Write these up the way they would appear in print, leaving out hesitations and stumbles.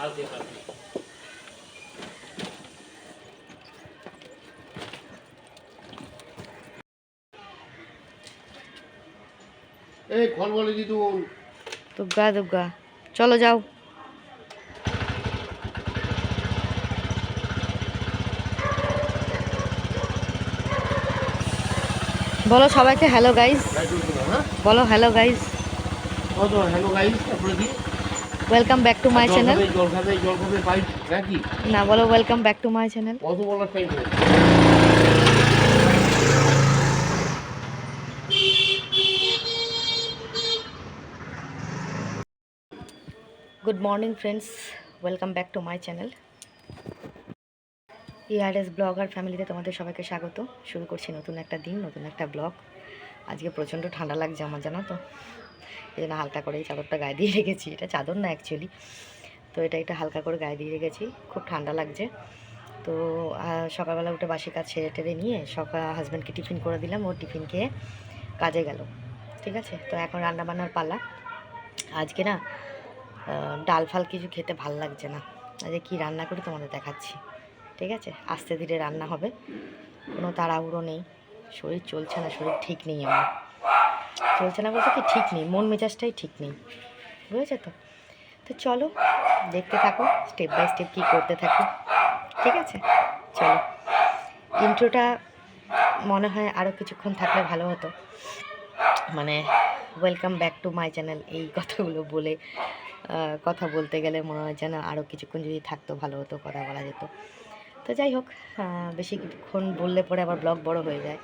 এই কল বলে দিদুন দুর্গা দুর্গা চলো যাও। বলো সবাইকে হ্যালো গাইস, বলো হ্যালো গাইস, হ্যালো গাইস, তারপরে কি welcome back to my channel. জল খাবে বাইক নাকি না, বলো welcome back to my channel. কত বলার টাইম নেই। Good morning friends, welcome back to my channel. ERS blogger ফ্যামিলিতে তোমাদের সবাইকে স্বাগত। শুরু করছি নতুন একটা দিন, নতুন একটা ব্লগ। আজকে প্রচণ্ড ঠান্ডা লাগছে আমার, জানো তো, এই জন্য হালকা করে এই চাদরটা গায়ে দিয়ে রেখেছি। এটা চাদর না অ্যাকচুয়ালি, তো এটা একটু হালকা করে গায়ে দিয়ে রেখেছি, খুব ঠান্ডা লাগছে। তো সকালবেলা উঠে বাসি কাজ সেরে টেরে নিয়ে হাজব্যান্ডকে টিফিন করে দিলাম, ও টিফিন খেয়ে কাজে গেল। ঠিক আছে, তো এখন রান্নাবান্নার পালা। আজকে না ডাল ফাল কিছু খেতে ভাল লাগছে না। আজকে কী রান্না করি তোমাদের দেখাচ্ছি। ঠিক আছে, আস্তে ধীরে রান্না হবে, কোনো তাড়াহুড়ো নেই। শরীর চলছে না, শরীর ঠিক নেই আমার। চলছে না বলতে কি, ঠিক নেই, মন মেজাজটাই ঠিক নেই, বুঝেছো তো। তো চলো দেখতে থাকো, স্টেপ বাই স্টেপ কী করতে থাকি। ঠিক আছে, চলো। ইন্ট্রোটা মনে হয় আরও কিছুক্ষণ থাকলে ভালো হতো, মানে welcome back to my channel এই কথাগুলো বলে কথা বলতে গেলে মনে হয় যেন আরও কিছুক্ষণ যদি থাকতো ভালো হতো, কথা বলা যেত। তো যাই হোক, বেশিক্ষণ বললে পরে আবার ব্লগ বড় হয়ে যায়।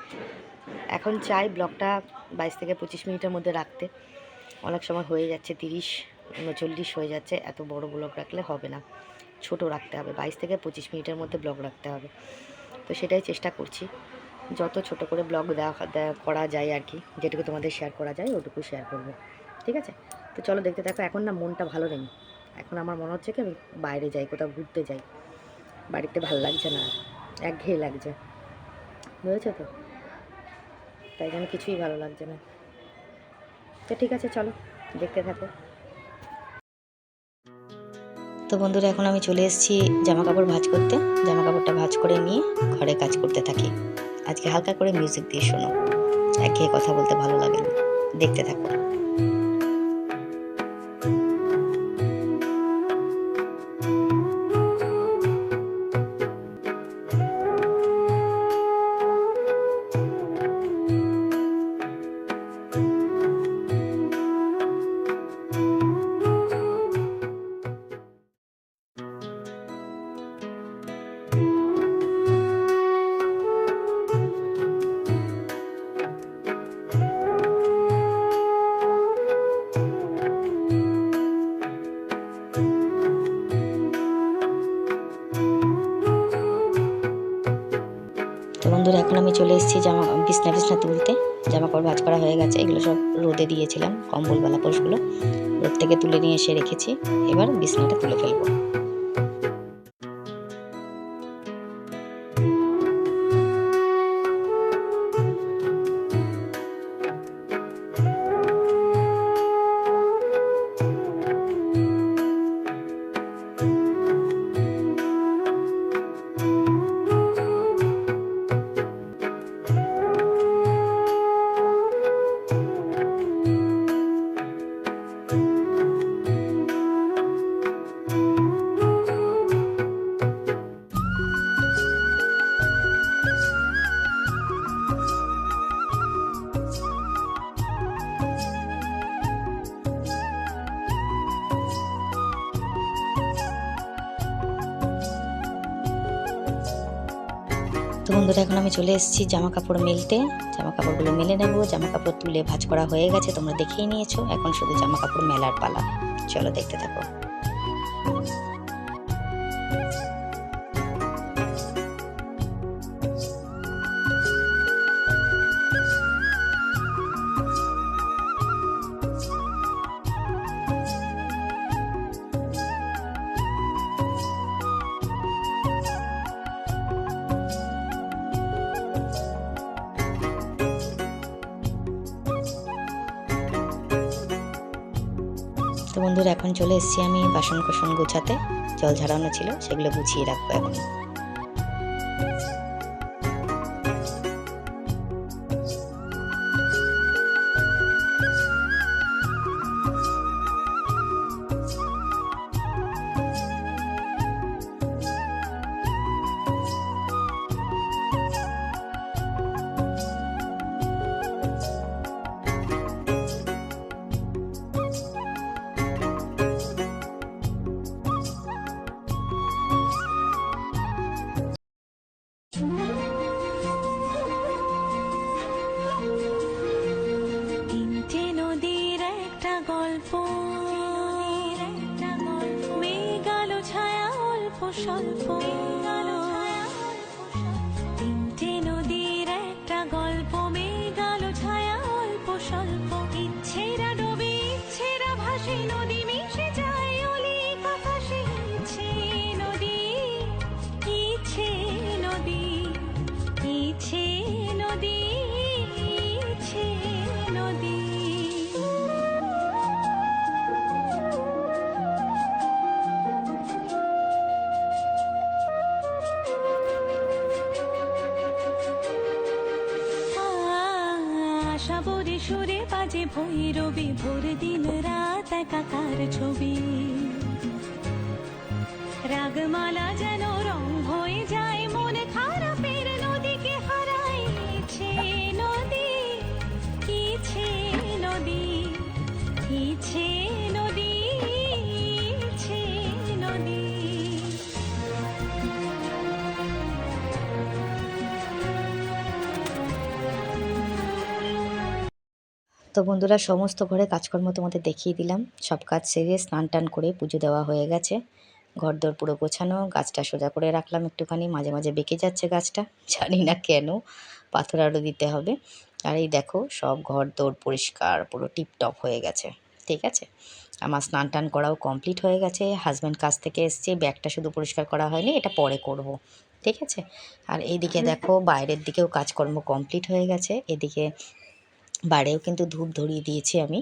এখন চাই ব্লগটা 22 থেকে 25 মিনিটের মধ্যে রাখতে। অনেক সময় হয়ে যাচ্ছে 30-39 হয়ে যাচ্ছে। এত বড় ব্লগ রাখলে হবে না, ছোট রাখতে হবে। 22 থেকে 25 মিনিটের মধ্যে ব্লগ রাখতে হবে। তো সেটাই চেষ্টা করছি, যত ছোট করে ব্লগ করা যায় আর কি, যেটুকু তোমাদের শেয়ার করা যায় ওটুকু শেয়ার করবো। ঠিক আছে, তো চলো দেখতে থাকো। এখন না মনটা ভালো নেই, এখন আমার মনে হচ্ছে কি আমি বাইরে যাই, কোথাও ঘুরতে যাই। বাড়িতে ভালো লাগছে না, একঘেয়ে লাগছে, বুঝেছো তো, তাই জন্য কিছুই ভালো লাগছে না। তো ঠিক আছে, চলো দেখতে থাকো। তো বন্ধুরা, এখন আমি চলে এসেছি জামা কাপড় ভাঁজ করতে। জামা কাপড়টা ভাঁজ করে নিয়ে ঘরে কাজ করতে থাকি। আজকে হালকা করে মিউজিক দিয়ে শোনো, একঘেয়ে কথা বলতে ভালো লাগে না, দেখতে থাকো। তো বন্ধুরা, এখন আমি চলে এসেছি বিছনা তুলতে। জামা কাপড় ভাঁজ করা হয়ে গেছে, এগুলো সব রোদে দিয়েছিলাম, কম্বলওয়ালা পোষগুলো রোদ থেকে তুলে নিয়ে এসে রেখেছি। এবার বিছনাটা তুলে ফেলবো। তো বন্ধুরা, এখন আমি চলে এসেছি জামা কাপড় মেলতে। জামা কাপড়গুলো মেলে নেব। জামা কাপড় তুলে ভাঁজ করা হয়ে গেছে, তোমরা দেখেই নিয়েছো। এখন শুধু জামা কাপড় মেলার পালা, চলো দেখতে থাকো। তো বন্ধুরা, এখন চলে এসেছি আমি বাসন কোসন গোছাতে। জল ঝরানো ছিল, সেগুলো গুছিয়ে রাখবো এখন। তিনটে নদীর একটা গল্প, মেঘালো ছায়া অল্প স্বল্প। তিনটে নদীর একটা গল্প, মেঘালো ছায়া অল্প স্বল্প। ইচ্ছেরা ডোবে, ইচ্ছেরা ভাসে, নদী মিশে যায় অলিক আকাশে। ইচ্ছে নদী, ইচ্ছে নদী, ইচ্ছে নদী, ইচ্ছে নদী। আশাবরে সুরে বাজে ভৈরবী, ভোর দিন রাত একাকার ছবি। রাগমালা যেন রং হয়ে যায়, মনে খারাপের নদীকে হারায়। ইচ্ছে নদী, ইচ্ছে নদী, ইচ্ছে নদী, ইচ্ছে নদী। তো বন্ধুরা, সমস্ত ঘরে কাজকর্ম তোমাদের দেখিয়ে দিলাম। সব কাজ সেরে স্নান টান করে পুজো দেওয়া হয়ে গেছে। ঘরদোর পুরো গোছানো, গাছটা সোজা করে রাখলাম একটুখানি, মাঝে মাঝে বেঁকে যাচ্ছে গাছটা, জানি না কেন, পাথর আরও দিতে হবে। আর এই দেখো সব ঘরদোর পরিষ্কার পুরো টিপটপ হয়ে গেছে। ঠিক আছে, আমার স্নান টান করাও কমপ্লিট হয়ে গেছে। হাজব্যান্ড কাছ থেকে এসছে, ব্যাগটা শুধু পরিষ্কার করা হয়নি, এটা পরে করব। ঠিক আছে। আর এইদিকে দেখো বাইরের দিকেও কাজকর্ম কমপ্লিট হয়ে গেছে। এদিকে বাইরেও কিন্তু ধূপ ধরিয়ে দিয়েছি আমি,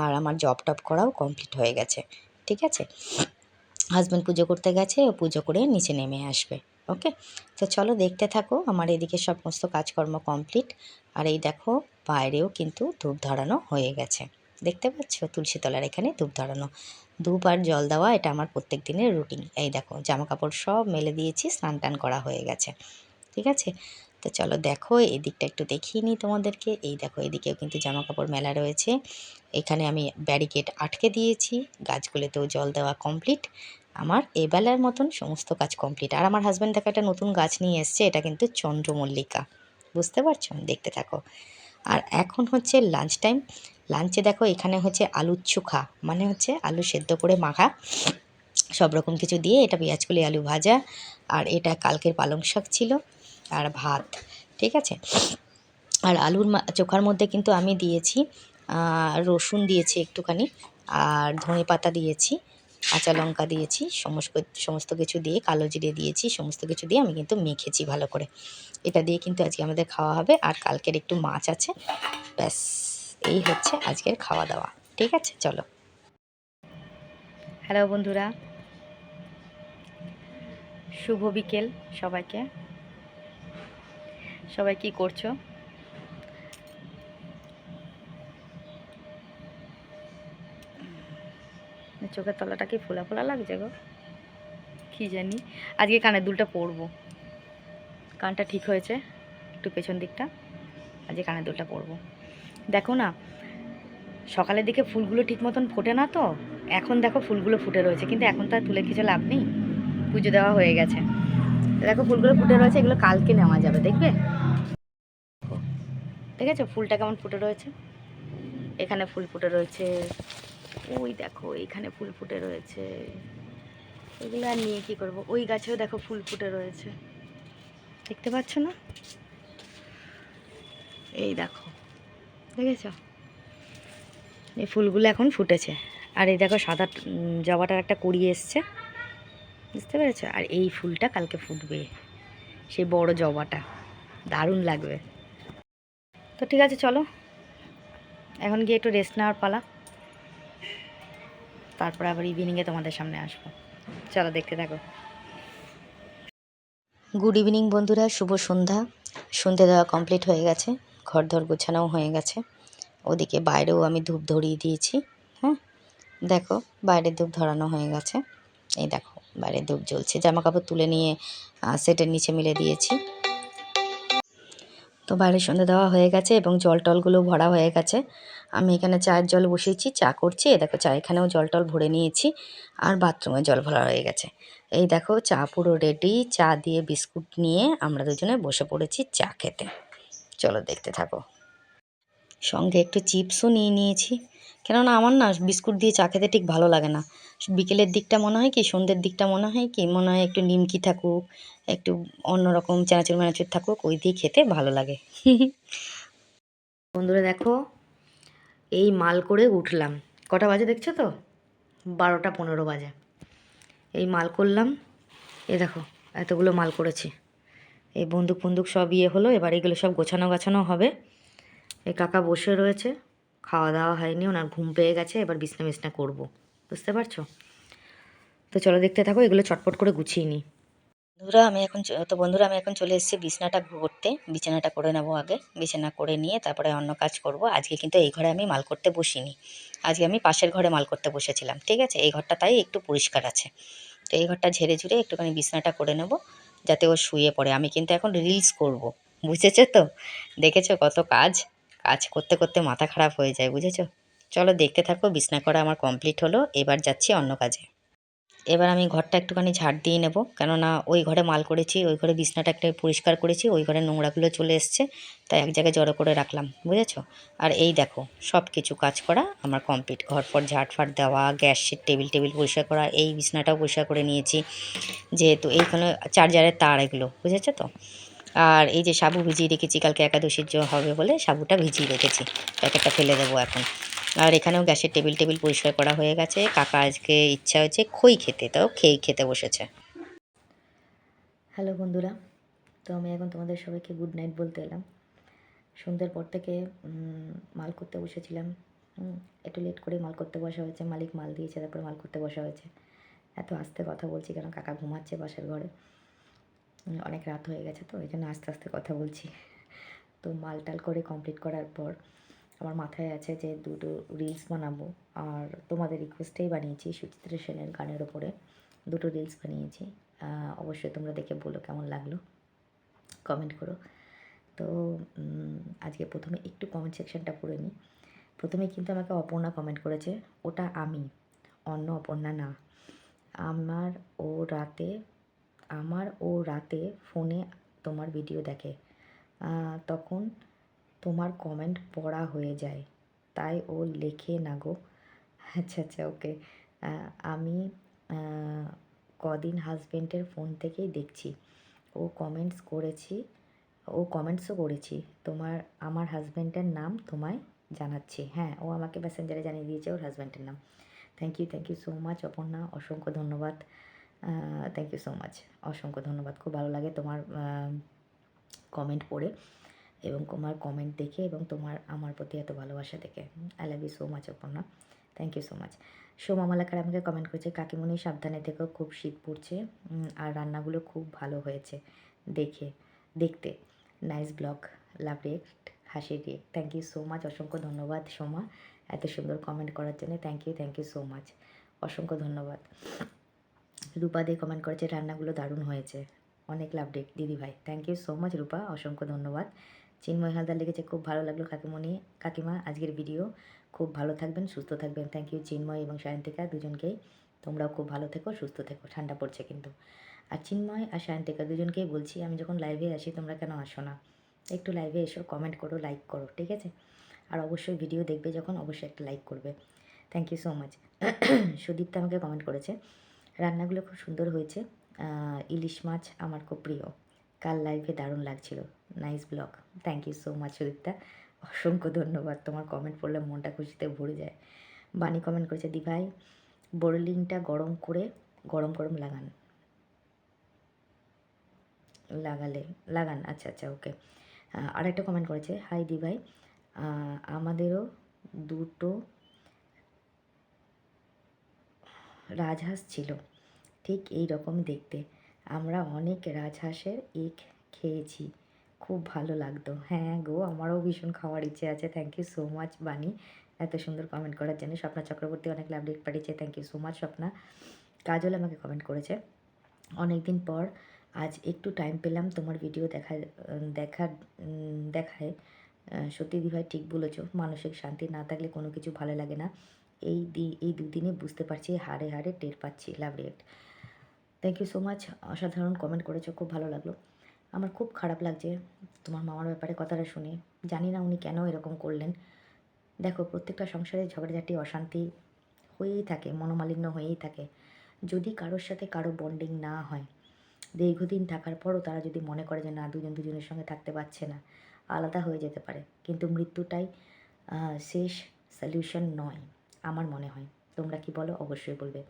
আর আমার জব টপ করাও কমপ্লিট হয়ে গেছে। ঠিক আছে, হাজব্যান্ড পুজো করতে গেছে, ও পুজো করে নিচে নেমে আসবে। ওকে, তো চলো দেখতে থাকো। আমার এদিকে সমস্ত কাজকর্ম কমপ্লিট। আর এই দেখো বাইরেও কিন্তু ধূপ ধরানো হয়ে গেছে, দেখতে পাচ্ছ তুলসী তলার এখানে ধূপ ধরানো। ধূপ আর জল দেওয়া এটা আমার প্রত্যেক দিনের রুটিন। এই দেখো জামা কাপড় সব মেলে দিয়েছি, স্নান টান করা হয়ে গেছে। ঠিক আছে, তো চলো দেখো এদিকটা একটু দেখিয়ে নিই তোমাদেরকে। এই দেখো এদিকেও কিন্তু জামা কাপড় মেলা রয়েছে। এখানে আমি ব্যারিকেড আটকে দিয়েছি, গাছগুলোতেও জল দেওয়া কমপ্লিট। আমার এবেলার মতন সমস্ত কাজ কমপ্লিট। আর আমার হাজব্যান্ড দেখো একটা নতুন গাছ নিয়ে এসছে, এটা কিন্তু চন্দ্রমল্লিকা, বুঝতে পারছো, দেখতে থাকো। আর এখন হচ্ছে লাঞ্চ টাইম। লাঞ্চে দেখো এখানে হচ্ছে আলুর চোখা, মানে হচ্ছে আলু সেদ্ধ করে মাখা, সব রকম কিছু দিয়ে, এটা পেঁয়াজকলি আলু ভাজা, আর এটা কালকের পালং শাক ছিল, আর ভাত। ঠিক আছে, আর আলুর চোখার মধ্যে কিন্তু আমি দিয়েছি রসুন দিয়েছি একটুখানি, আর ধনে পাতা দিয়েছি, কাঁচা লঙ্কা দিয়েছি, সমস্ত কিছু দিয়ে, কালো জিরে দিয়েছি, সমস্ত কিছু দিয়ে আমি কিন্তু মেখেছি ভালো করে। এটা দিয়ে কিন্তু আজকে আমাদের খাওয়া হবে। আর কালকের একটু মাছ আছে, ব্যাস এই হচ্ছে আজকের খাওয়া দাওয়া। ঠিক আছে, চলো। হ্যালো বন্ধুরা, শুভ বিকেল সবাইকে। সবাই কি করছো? চোখের তলাটা কি ফোলা ফোলা লাগছে গো, কি জানি। আজকে কানের দুলটা পরবো, কানটা ঠিক হয়েছে একটু পেছন দিকটা, আজকে কানের দুলটা পরবো। দেখো না, সকালের দিকে ফুলগুলো ঠিক মতন ফোটে না, তো এখন দেখো ফুলগুলো ফুটে রয়েছে, কিন্তু এখন তো আর তুলে কিছু লাভ নেই, পুজো দেওয়া হয়ে গেছে। দেখো ফুলগুলো ফুটে রয়েছে, এগুলো কালকে নেওয়া যাবে, দেখবে। দেখেছো ফুলটা কেমন ফুটে রয়েছে, এখানে ফুল ফুটে রয়েছে, ওই দেখো এখানে ফুল ফুটে রয়েছে। এগুলো আর নিয়ে কী করবো, ওই গাছেও দেখো ফুল ফুটে রয়েছে, দেখতে পাচ্ছ না, এই দেখো, দেখেছ, এই ফুলগুলো এখন ফুটেছে। আর এই দেখো সাদা জবাটার একটা কুড়ি এসছে, বুঝতে পেরেছো। আর এই ফুলটা কালকে ফুটবে, সেই বড় জবাটা, দারুণ লাগবে। তো ঠিক আছে চলো, এখন গিয়ে একটু রেস্ট নেওয়ার পালা, তারপরে আবার ইভিনিংয়ে তোমাদের সামনে আসবো। চলো দেখতে থাকো। গুড ইভিনিং বন্ধুরা, শুভ সন্ধ্যা। সন্ধ্যে দেওয়া কমপ্লিট হয়ে গেছে, ঘর ধর গোছানোও হয়ে গেছে। ওদিকে বাইরেও আমি ধূপ ধরিয়ে দিয়েছি। হ্যাঁ, দেখো বাইরে ধূপ ধরানো হয়ে গেছে। এই দেখো বাইরে ধূপ জ্বলছে, জামা কাপড় তুলে নিয়ে সেটের নিচে মিলে দিয়েছি। তো বাইরে সন্ধ্যে দেওয়া হয়ে গেছে এবং জল টলগুলো ভরা হয়ে গেছে। আমি এখানে চায়ের জল বসিয়েছি, চা করছি। এ দেখো চা এখানেও জল টল ভরে নিয়েছি, আর বাথরুমে জল ভরা হয়ে গেছে। এই দেখো চা পুরো রেডি। চা দিয়ে বিস্কুট নিয়ে আমরা দুজনে বসে পড়েছি চা খেতে। চলো দেখতে থাকো। সঙ্গে একটু চিপসও নিয়ে নিয়েছি, কেননা আমার না বিস্কুট দিয়ে চা খেতে ঠিক ভালো লাগে না। বিকেলের দিকটা মনে হয় কি, সন্ধ্যের দিকটা মনে হয় কি, মনে হয় একটু নিমকি থাকুক, একটু অন্যরকম চানাচুর মানাচুর থাকুক, ওই দিয়ে খেতে ভালো লাগে। বন্ধুরা দেখো, এই মাল করে উঠলাম। কটা বাজে দেখছো তো? 12টা 15 বাজে। এই মাল করলাম। এই দেখো এতগুলো মাল করেছি। এই বন্দুক ফন্দুক সব ইয়ে হলো, এবার এগুলো সব গোছানো গাছানো হবে। এই কাকা বসে রয়েছে, খাওয়া দাওয়া হয়নি, ওনার ঘুম পেয়ে গেছে, এবার বিছনা বিছনা করবো, বুঝতে পারছো? তো চলো দেখতে থাকো, এগুলো চটপট করে গুছিয়ে নিই। বন্ধুরা আমি এখন চলে এসেছি বিছনাটা করতে। বিছানাটা করে নেবো আগে, বিছানা করে নিয়ে তারপরে অন্য কাজ করব। আজকে কিন্তু এই ঘরে আমি মাল করতে বসিনি, আজকে আমি পাশের ঘরে মাল করতে বসেছিলাম, ঠিক আছে? এই ঘরটা তাই একটু পরিষ্কার আছে। তো এই ঘরটা ঝেড়ে ঝুড়ে একটুখানি বিছনাটা করে নেব, যাতে ও শুয়ে পড়ে। আমি কিন্তু এখন রিলস করব, বুঝেছো তো? দেখেছো কত কাজ, কাজ করতে করতে মাথা খারাপ হয়ে যায়, বুঝেছো? চলো দেখতে থাকো। বিছনা করা আমার কমপ্লিট হলো, এবার যাচ্ছি অন্য কাজে। এবার আমি ঘরটা একটুখানি ঝাড় দিয়ে নেব, কেননা ওই ঘরে মাল করেছি, ওই ঘরে বিছনাটা একটা পরিষ্কার করেছি, ওই ঘরে নোংরাগুলো চলে এসছে, তাই এক জায়গায় জড়ো করে রাখলাম, বুঝেছো? আর এই দেখো সব কিছু কাজ করা আমার কমপ্লিট। ঘর ফর ঝাড় ফাট দেওয়া, গ্যাসের টেবিল টেবিল পরিষ্কার করা, এই বিছনাটাও পরিষ্কার করে নিয়েছি, যেহেতু এইখানে চার্জারের তার এগুলো, বুঝেছো তো? আর এই যে সাবু ভিজিয়ে রেখেছি, কালকে একাদশীর হবে বলে সাবুটা ভিজিয়ে রেখেছি, প্যাকেটটা ফেলে দেবো এখন। আর এখানেও গ্যাসের টেবিল টেবিল পরিষ্কার করা হয়ে গেছে। কাকা আজকে ইচ্ছা হয়েছে খই খেতে, তাও খেতে বসেছে। হ্যালো বন্ধুরা, তো আমি এখন তোমাদের সবাইকে গুড নাইট বলতে এলাম। সন্ধ্যের পর থেকে মাল করতে বসেছিলাম। একটু লেট করে মাল করতে বসা হয়েছে, মালিক মাল দিয়েছে, তারপরে মাল করতে বসা হয়েছে। এত আস্তে কথা বলছি কেন, কাকা ঘুমাচ্ছে পাশের ঘরে, অনেক রাত হয়ে গেছে, তো এই জন্য আস্তে আস্তে কথা বলছি। তো মাল টাল করে কমপ্লিট করার পর আমার মাথায় আছে যে দুটো রিলস বানাবো, আর তোমাদের রিকোয়েস্টেই বানিয়েছি। সুচিত্রা সেনের গানের ওপরে দুটো রিলস বানিয়েছি। অবশ্যই তোমরা দেখে বলো কেমন লাগলো, কমেন্ট করো। তো আজকে প্রথমে একটু কমেন্ট সেকশনটা পড়ে নিই। প্রথমে কিন্তু আমাকে অপর্ণা কমেন্ট করেছে, ওটা আমি, অন্য অপর্ণা না। আমার ও রাতে ফোনে তোমার ভিডিও দেখে, তখন তোমার কমেন্ট পড়া হয়ে যায়, তাই ও লেখে না গো। আচ্ছা আচ্ছা, ওকে। আমি কদিন হাজবেন্ডের ফোন থেকেই দেখছি, ও কমেন্টসও করেছি। আমার হাজবেন্ডের নাম তোমায় জানাচ্ছি। হ্যাঁ, ও আমাকে মেসেঞ্জারে জানিয়ে দিয়েছে ওর হাজব্যান্ডের নাম। Thank you so much Aparna, অসংখ্য ধন্যবাদ। থ্যাংক ইউ সো মাচ, অসংখ্য ধন্যবাদ। খুব ভালো লাগে তোমার কমেন্ট পড়ে এবং তোমার কমেন্ট দেখে এবং তোমার আমার প্রতি এত ভালোবাসা দেখে। I love you so much Aparna, thank you so much. Soma Malakar আমাকে কমেন্ট করেছে, কাকিমণি সাবধানে থেকো, খুব শীত পড়ছে, আর রান্নাগুলো খুব ভালো হয়েছে দেখতে। নাইস ব্লগ, লাভ রিয়েক্ট, হাসি react. Thank you so much, অসংখ্য ধন্যবাদ সোমা এত সুন্দর কমেন্ট করার জন্য। থ্যাংক ইউ সো মাচ, অসংখ্য ধন্যবাদ। রূপা দে কমেন্ট করেছে, রান্নাগুলো দারুণ হয়েছে, অনেক লাভ রিয়েক্ট দিদি ভাই। থ্যাংক ইউ সো মাচ রূপা, অসংখ্য ধন্যবাদ। চিন্ময় হালদার লিখেছে, খুব ভালো লাগলো কাকিমা আজকের ভিডিও, খুব ভালো থাকবেন, সুস্থ থাকবেন। থ্যাংক ইউ চিন্ময় এবং সায়ন্তিকা দুজনকেই, তোমরাও খুব ভালো থেকো, সুস্থ থেকো, ঠান্ডা পড়ছে কিন্তু। আর চিন্ময় আর সায়ন্তিকা দুজনকেই বলছি, আমি যখন লাইভে আসি তোমরা কেন আসো না, একটু লাইভে এসো, কমেন্ট করো, লাইক করো, ঠিক আছে? আর অবশ্যই ভিডিও দেখবে যখন, অবশ্যই একটা লাইক করবে। Thank you so much. Sudipta আমাকে কমেন্ট করেছে, রান্নাগুলো খুব সুন্দর হয়েছে, ইলিশ মাছ আমার খুব প্রিয়, কাল লাইভে দারুণ লাগছিল, nice blog. Thank you so much Sudipta, অসংখ্য ধন্যবাদ। তোমার কমেন্ট পড়লে মনটা খুশিতে ভরে যায়। বানি কমেন্ট করেছে, দি ভাই বোরলিংটা গরম লাগান। আচ্ছা আচ্ছা, ওকে। আর একটা কমেন্ট করেছে, হাই দি ভাই, আমাদেরও দুটো রাজহাঁস ছিল, ঠিক এই রকম দেখতে। আমরা অনেক রাজহাঁসের এগ খেয়েছি, খুব ভালো লাগতো। হ্যাঁ গো, আমারও ভীষণ খাওয়ার ইচ্ছে আছে। থ্যাংক ইউ সো মাচ বানি, এত সুন্দর কমেন্ট করার জন্য। স্বপ্না চক্রবর্তী অনেক লাভ ডেট পাঠিয়েছে, thank you so much Swapna. Kajol আমাকে কমেন্ট করেছে, অনেক দিন পর আজ একটু টাইম পেলাম তোমার ভিডিও দেখায়। সত্যি দিভাই ঠিক বলেছ, মানসিক শান্তি না থাকলে কোনো কিছু ভালো লাগে না। এই দুদিনে বুঝতে পারছি, হাড়ে হাড়ে টের পাচ্ছি। Love react, thank you so much, অসাধারণ কমেন্ট করেছো, খুব ভালো লাগলো। আমার খুব খারাপ লাগছে তোমার মামার ব্যাপারে কথাটা শুনে। জানি না উনি কেন এরকম করলেন। দেখো, প্রত্যেকটা সংসারে ঝগড়াঝাটি অশান্তি হয়েই থাকে, মনোমালিন্য হয়েই থাকে। যদি কারোর সাথে কারো বন্ডিং না হয়, দীর্ঘদিন থাকার পরও তারা যদি মনে করে যে না, দুজন দুজনের সঙ্গে থাকতে পারছে না, আলাদা হয়ে যেতে পারে। কিন্তু মৃত্যুটাই শেষ সলিউশন নয় আমার মনে হয়। তোমরা কি বলো অবশ্যই বলবে।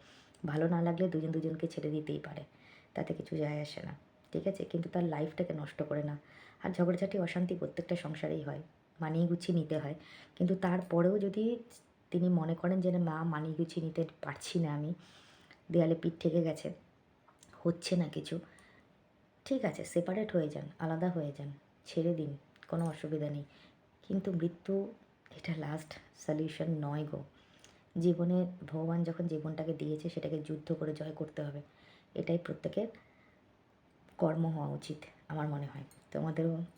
ভালো না লাগলে দুজন দুজনকে ছেড়ে দিতেই পারে, তাতে কিছু যায় আসে না, ঠিক আছে? কিন্তু তার লাইফটাকে নষ্ট করে না। আর ঝগড়াঝাটি অশান্তি প্রত্যেকটা সংসারেই হয়, মানিয়ে গুছিয়ে নিতে হয়। কিন্তু তারপরেও যদি তিনি মনে করেন যে না, মানিয়ে গুছিয়ে নিতে পারছি না আমি, দেয়ালে পিঠ ঠেকে গেছে, হচ্ছে না কিছু, ঠিক আছে, সেপারেট হয়ে যান, আলাদা হয়ে যান, ছেড়ে দিন, কোনো অসুবিধা নেই। কিন্তু মৃত্যু এটা লাস্ট সলিউশন নয় গো। জীবনে ভগবান যখন জীবনটাকে দিয়েছে, সেটাকে যুদ্ধ করে জয় করতে হবে, এটাই প্রত্যেকের কর্ম হওয়া উচিত আমার মনে হয়।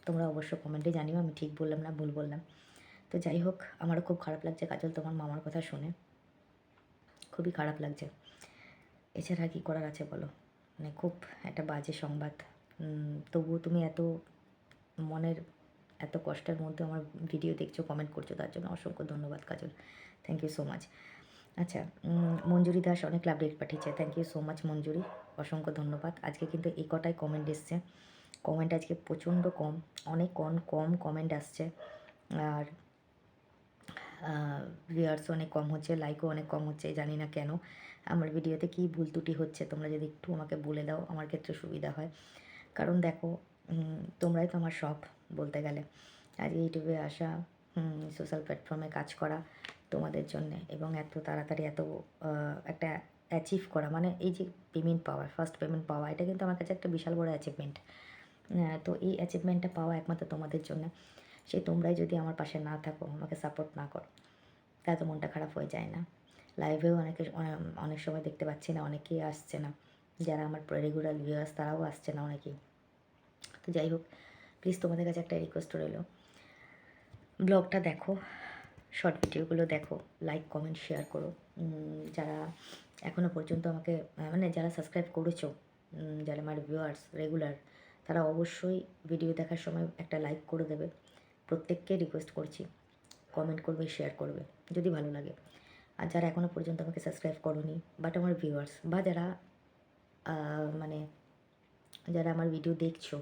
তোমরা অবশ্য কমেন্টে জানিও আমি ঠিক বললাম না ভুল বললাম। তো যাই হোক, আমারও খুব খারাপ লাগছে কাজল তোমার মামার কথা শুনে, খুবই খারাপ লাগছে। এছাড়া কী করার আছে বলো, মানে খুব একটা বাজে সংবাদ। তবুও তুমি মনের এত কষ্টের মধ্যে আমার ভিডিও দেখছো, কমেন্ট করছো, তার জন্য অসংখ্য ধন্যবাদ কাজল, থ্যাংক ইউ সো মাচ। আচ্ছা, মঞ্জুরি দাস অনেক লাভ রেট পাঠিয়েছে, থ্যাংক ইউ সো মাচ মঞ্জুরি, অসংখ্য ধন্যবাদ। আজকে কিন্তু এই কটাই কমেন্ট এসছে, কমেন্ট আজকে প্রচণ্ড কম, অনেক কম কমেন্ট আসছে। আর ভিউয়ার্সও অনেক কম হচ্ছে, লাইকও অনেক কম হচ্ছে, জানি না কেন। আমার ভিডিওতে কী ভুল ত্রুটি হচ্ছে তোমরা যদি একটু আমাকে বলে দাও, আমার ক্ষেত্রে সুবিধা হয়। কারণ দেখো, তোমরাই তো আমার সব বলতে গেলে। আজ ইউটিউবে আসা, সোশ্যাল প্ল্যাটফর্মে কাজ করা তোমাদের জন্যে, এবং এত তাড়াতাড়ি এত একটা অ্যাচিভ করা, মানে এই যে পেমেন্ট পাওয়া, ফার্স্ট পেমেন্ট পাওয়া, এটা কিন্তু আমার কাছে একটা বিশাল বড় অ্যাচিভমেন্ট। তো এই অ্যাচিভমেন্টটা পাওয়া একমাত্র তোমাদের জন্য। সেই তোমরাই যদি আমার পাশে না থাকো, আমাকে সাপোর্ট না করো, তাহলে তো মনটা খারাপ হয়ে যায় না। লাইভেও অনেক সময় দেখতে পাচ্ছি না, অনেকেই আসছে না, যারা আমার রেগুলার ভিউয়ার্স তারাও আসছে না অনেকেই। তো যাই হোক, প্লিজ তোমাদের কাছে একটা রিকোয়েস্ট রইল, ব্লগটা দেখো, শর্ট ভিডিওগুলো দেখো, লাইক কমেন্ট শেয়ার করো। যারা এখনও পর্যন্ত আমাকে মানে যারা সাবস্ক্রাইব করেছো, যারা আমার ভিউয়ার্স রেগুলার, তারা অবশ্যই ভিডিও দেখার সময় একটা লাইক করে দেবে। প্রত্যেককে রিকোয়েস্ট করছি, কমেন্ট করবে, শেয়ার করবে যদি ভালো লাগে। আর যারা এখনও পর্যন্ত আমাকে সাবস্ক্রাইব করোনি, বাট আমার ভিউয়ার্স বা যারা মানে যারা আমার ভিডিও দেখছো,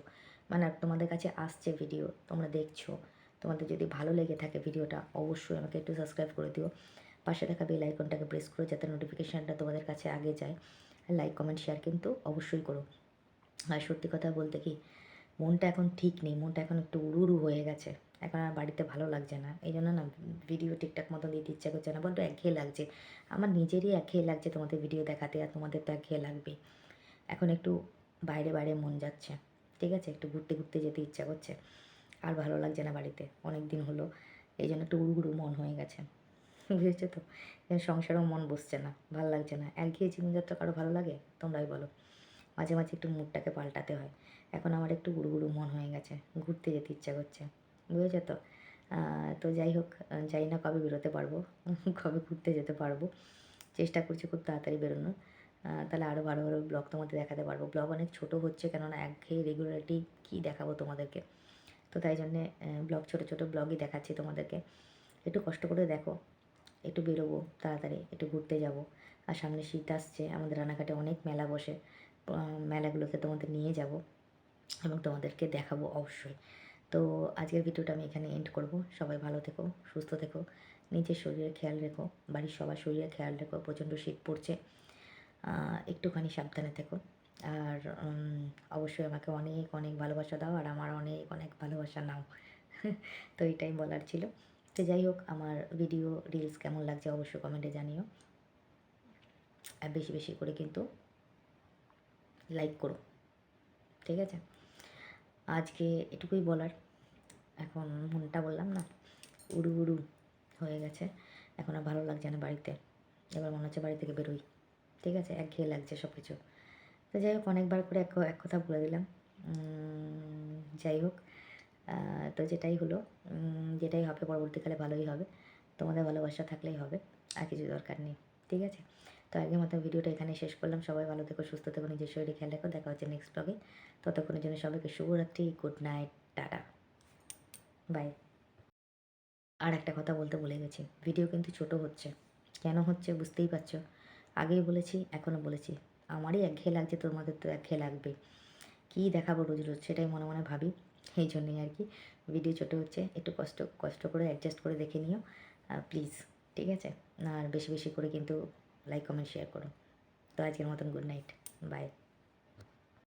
মানে তোমাদের কাছে আসছে ভিডিও, তোমরা দেখছো, তোমাদের যদি ভালো লেগে থাকে ভিডিওটা, অবশ্যই আমাকে একটু সাবস্ক্রাইব করে দিও। পাশে থাকা বেল আইকনটাকে প্রেস করো, যাতে নোটিফিকেশানটা তোমাদের কাছে আগে যায়। আর লাইক কমেন্ট শেয়ার কিন্তু অবশ্যই করো। আর সত্যি কথা বলতে কি, মনটা এখন ঠিক নেই, মনটা এখন একটু উড়ু হয়ে গেছে, এখন আর বাড়িতে ভালো লাগছে না। এই জন্য না ভিডিও ঠিকঠাক মতো দিতে ইচ্ছা করছে না, বড্ড একঘেয়ে লাগছে। আমার নিজেরই একঘেয়ে লাগছে তোমাদের ভিডিও দেখাতে, আর তোমাদের তো একঘেয়ে লাগবেই। এখন একটু বাইরে বাইরে মন যাচ্ছে, ঠিক আছে, একটু ঘুরতে ঘুরতে যেতে ইচ্ছা করছে। আর ভালো লাগছে না বাড়িতে, অনেক দিন হলো, এই জন্য একটু উড়ু মন হয়ে গেছে, বুঝেছো তো? সংসারেও মন বসছে না, ভালো লাগছে না। একঘেয়ে জীবনযাত্রা কারো ভালো লাগে? তোমরাই বলো। মাঝে মাঝে একটু মুডটাকে পাল্টাতে হয়। এখন আমার একটু গুড়ু মন হয়ে গেছে, ঘুরতে যেতে ইচ্ছা করছে, বুঝেছো তো? তো যাই হোক, জানি না কবে বেরোতে পারবো, কবে ঘুরতে যেতে পারবো, চেষ্টা করছি খুব তাড়াতাড়ি বেরোনোর। তাহলে আরও ভালো ভালো ব্লগ তোমাদের দেখাতে পারবো। ব্লগ অনেক ছোটো হচ্ছে, কেননা একঘেয়ে রেগুলারিটি কী দেখাবো তোমাদেরকে, তো তাই জন্যে ব্লগ ছোটো ছোটো ব্লগই দেখাচ্ছি তোমাদেরকে। একটু কষ্ট করে দেখো, একটু বেরোবো তাড়াতাড়ি, একটু ঘুরতে যাব। আর সামনে শীত আসছে, আমাদের রানাঘাটে অনেক মেলা বসে, মেলাগুলোতে তোমাদের নিয়ে যাব এবং তোমাদেরকে দেখাবো অবশ্যই। তো আজকের ভিডিওটা আমি এখানে এন্ড করব। সবাই ভালো থেকো, সুস্থ থেকো, নিজের শরীরের খেয়াল রেখো, বাড়ির সবার শরীরের খেয়াল রেখো। প্রচণ্ড শীত পড়ছে, একটুখানি সাবধানে থেকো। আর অবশ্যই আমাকে অনেক অনেক ভালোবাসা দাও, আর আমার অনেক অনেক ভালোবাসা নাও। তো এটাই বলার ছিল। তো যাই হোক, আমার ভিডিও রিলস কেমন লাগছে অবশ্যই কমেন্টে জানিও। আর বেশি বেশি করে কিন্তু লাইক করো, ঠিক আছে? আজকে এটুকুই বলার। এখন মনটা বললাম না উড়ু উড়ু হয়ে গেছে, এখন আর ভালো লাগছে না বাড়িতে। এবার মনে হচ্ছে বাড়ি থেকে বেরোই, ঠিক আছে? একঘেয়ে লাগছে সব কিছু। তো যাই হোক, অনেকবার করে এক কথা বলে দিলাম। যাই হোক, তো যেটাই হলো, যেটাই হবে পরবর্তীকালে ভালোই হবে। তোমাদের ভালোবাসা থাকলেই হবে, আর কিছু দরকার নেই, ঠিক আছে? তো আগের মতো ভিডিওটা এখানে শেষ করলাম। সবাই ভালো থেকো, সুস্থ থেকো, নিজের শরীরে খেয়াল রাখো। দেখা হচ্ছে নেক্সট ব্লগে। ততক্ষণের জন্য সবাইকে শুভরাত্রি, গুড নাইট, টাটা, বাই। আর একটা কথা বলতে ভুলে গেছি, ভিডিও কিন্তু ছোট হচ্ছে। কেন হচ্ছে বুঝতেই পারছো। আগেই বলেছি, এখনও বলেছি, আমারই একঘেয়ে লাগছে, তোমাদের তো একঘেয়ে লাগবে। কী দেখাবো রোজ রোজ, সেটাই মনে মনে ভাবি। এই জন্যই আর কি ভিডিও ছোটো হচ্ছে। একটু কষ্ট কষ্ট করে অ্যাডজাস্ট করে দেখে নিও প্লিজ, ঠিক আছে? আর বেশি বেশি করে কিন্তু লাইক কমেন্ট শেয়ার করো। তো আজকের মতন গুড নাইট, বাই।